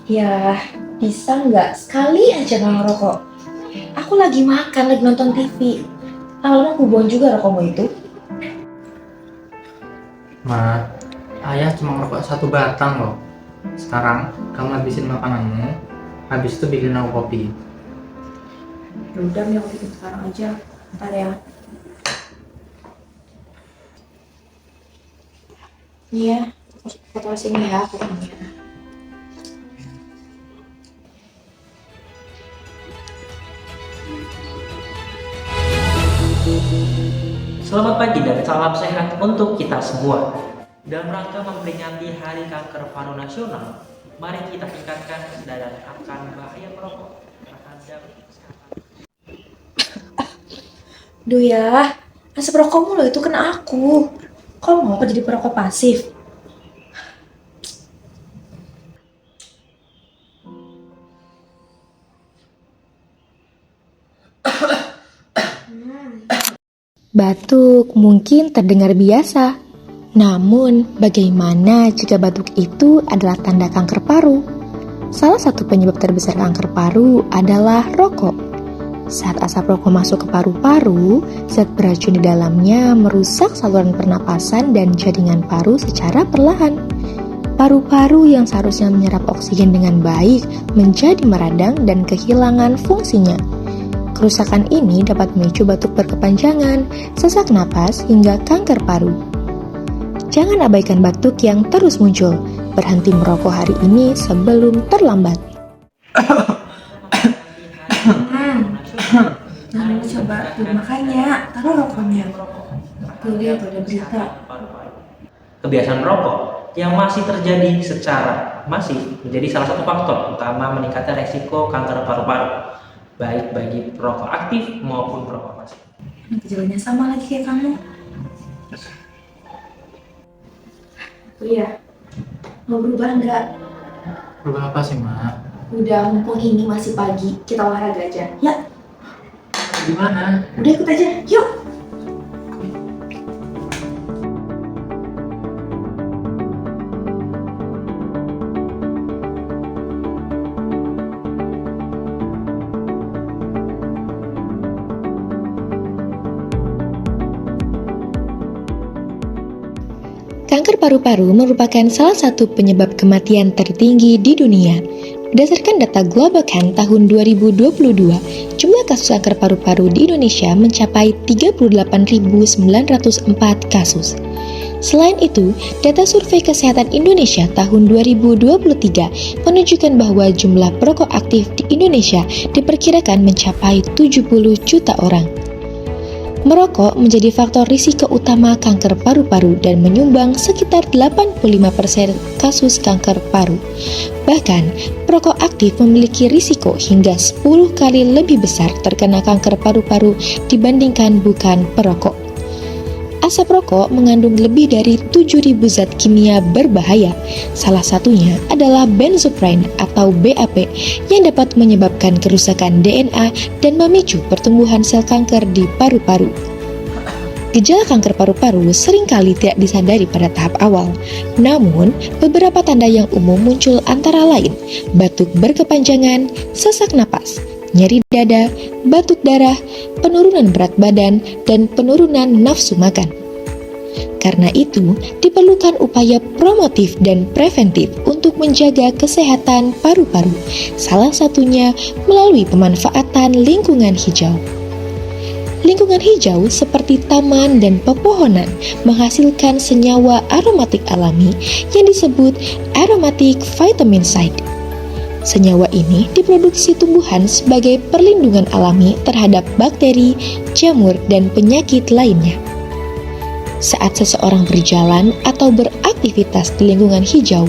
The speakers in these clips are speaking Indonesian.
Ya, bisa nggak sekali aja nggak ngerokok? Aku lagi makan, lagi nonton TV. Lama-lama aku buang juga rokokmu itu. Ma, ayah cuma ngerokok satu batang loh. Sekarang kamu habisin makananmu, habis itu bikin aku kopi. Ya udah, Mi, aku bikin sekarang aja. Ntar ya. Iya, foto sini ya fotonya. Selamat pagi dan salam sehat untuk kita semua. Dalam rangka memperingati Hari Kanker Paru Nasional, mari kita tingkatkan kesadaran akan bahaya merokok terhadap kesehatan. Duh ya, asap rokokmu loh itu kena aku. Kau mau apa jadi perokok pasif? Batuk mungkin terdengar biasa, namun bagaimana jika batuk itu adalah tanda kanker paru? Salah satu penyebab terbesar kanker paru adalah rokok. Saat asap rokok masuk ke paru-paru, zat beracun di dalamnya merusak saluran pernapasan dan jaringan paru secara perlahan. Paru-paru yang seharusnya menyerap oksigen dengan baik menjadi meradang dan kehilangan fungsinya. Kerusakan ini dapat memicu batuk berkepanjangan, sesak napas, hingga kanker paru. Jangan abaikan batuk yang terus muncul. Berhenti merokok hari ini sebelum terlambat. Nah, coba tuh makanya taruh rokoknya. Tuh lihat ada berita. Kebiasaan merokok yang masih terjadi secara masif menjadi salah satu faktor utama meningkatnya resiko kanker paru-paru, baik bagi perokok aktif maupun perokok pasif. Gejalanya sama lagi kayak kamu. Tuh ya, mau berubah nggak? Berubah apa sih, Ma? Udah, mumpung ini masih pagi, kita olahraga aja. Ya, Gimana? udah ikut aja, yuk. Kanker paru-paru merupakan salah satu penyebab kematian tertinggi di dunia. Berdasarkan data Globocan tahun 2022, jumlah kasus kanker paru-paru di Indonesia mencapai 38.904 kasus. Selain itu, data Survei Kesehatan Indonesia tahun 2023 menunjukkan bahwa jumlah perokok aktif di Indonesia diperkirakan mencapai 70 juta orang. Merokok menjadi faktor risiko utama kanker paru-paru dan menyumbang sekitar 85% kasus kanker paru. Bahkan, perokok aktif memiliki risiko hingga 10 kali lebih besar terkena kanker paru-paru dibandingkan bukan perokok. Asap rokok mengandung lebih dari 7.000 zat kimia berbahaya. Salah satunya adalah benzoprine atau BAP yang dapat menyebabkan kerusakan DNA dan memicu pertumbuhan sel kanker di paru-paru. Gejala kanker paru-paru seringkali tidak disadari pada tahap awal. Namun, beberapa tanda yang umum muncul antara lain batuk berkepanjangan, sesak napas, nyeri dada, batuk darah, penurunan berat badan, dan penurunan nafsu makan. Karena itu, diperlukan upaya promotif dan preventif untuk menjaga kesehatan paru-paru, salah satunya melalui pemanfaatan lingkungan hijau. Lingkungan hijau seperti taman dan pepohonan menghasilkan senyawa aromatik alami yang disebut aromatic vitamin side. Senyawa ini diproduksi tumbuhan sebagai perlindungan alami terhadap bakteri, jamur, dan penyakit lainnya. Saat seseorang berjalan atau beraktivitas di lingkungan hijau,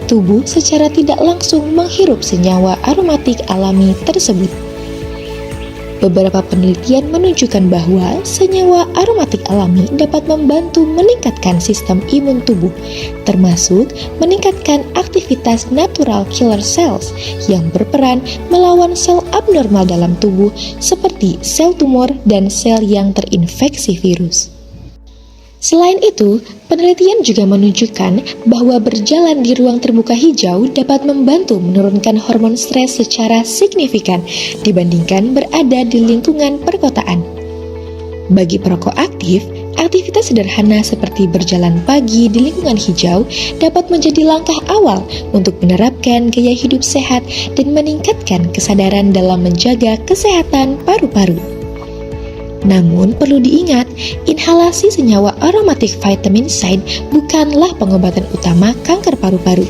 tubuh secara tidak langsung menghirup senyawa aromatik alami tersebut. Beberapa penelitian menunjukkan bahwa senyawa aromatik alami dapat membantu meningkatkan sistem imun tubuh, termasuk meningkatkan aktivitas natural killer cells yang berperan melawan sel abnormal dalam tubuh seperti sel tumor dan sel yang terinfeksi virus. Selain itu, penelitian juga menunjukkan bahwa berjalan di ruang terbuka hijau dapat membantu menurunkan hormon stres secara signifikan dibandingkan berada di lingkungan perkotaan. Bagi perokok aktif, aktivitas sederhana seperti berjalan pagi di lingkungan hijau dapat menjadi langkah awal untuk menerapkan gaya hidup sehat dan meningkatkan kesadaran dalam menjaga kesehatan paru-paru. Namun perlu diingat, inhalasi senyawa aromatic vitamin side bukanlah pengobatan utama kanker paru-paru,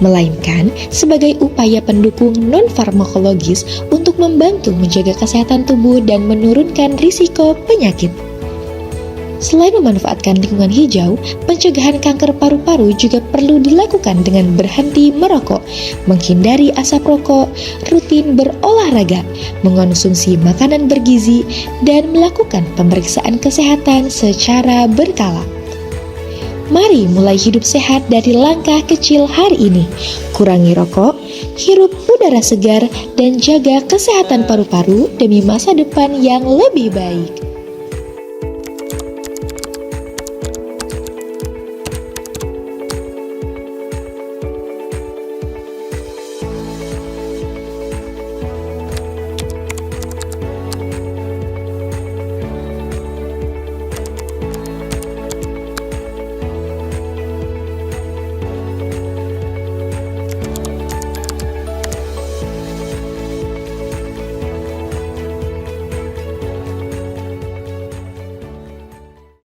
melainkan sebagai upaya pendukung non-farmakologis untuk membantu menjaga kesehatan tubuh dan menurunkan risiko penyakit. Selain memanfaatkan lingkungan hijau, pencegahan kanker paru-paru juga perlu dilakukan dengan berhenti merokok, menghindari asap rokok, rutin berolahraga, mengonsumsi makanan bergizi, dan melakukan pemeriksaan kesehatan secara berkala. Mari mulai hidup sehat dari langkah kecil hari ini. Kurangi rokok, hirup udara segar, dan jaga kesehatan paru-paru demi masa depan yang lebih baik.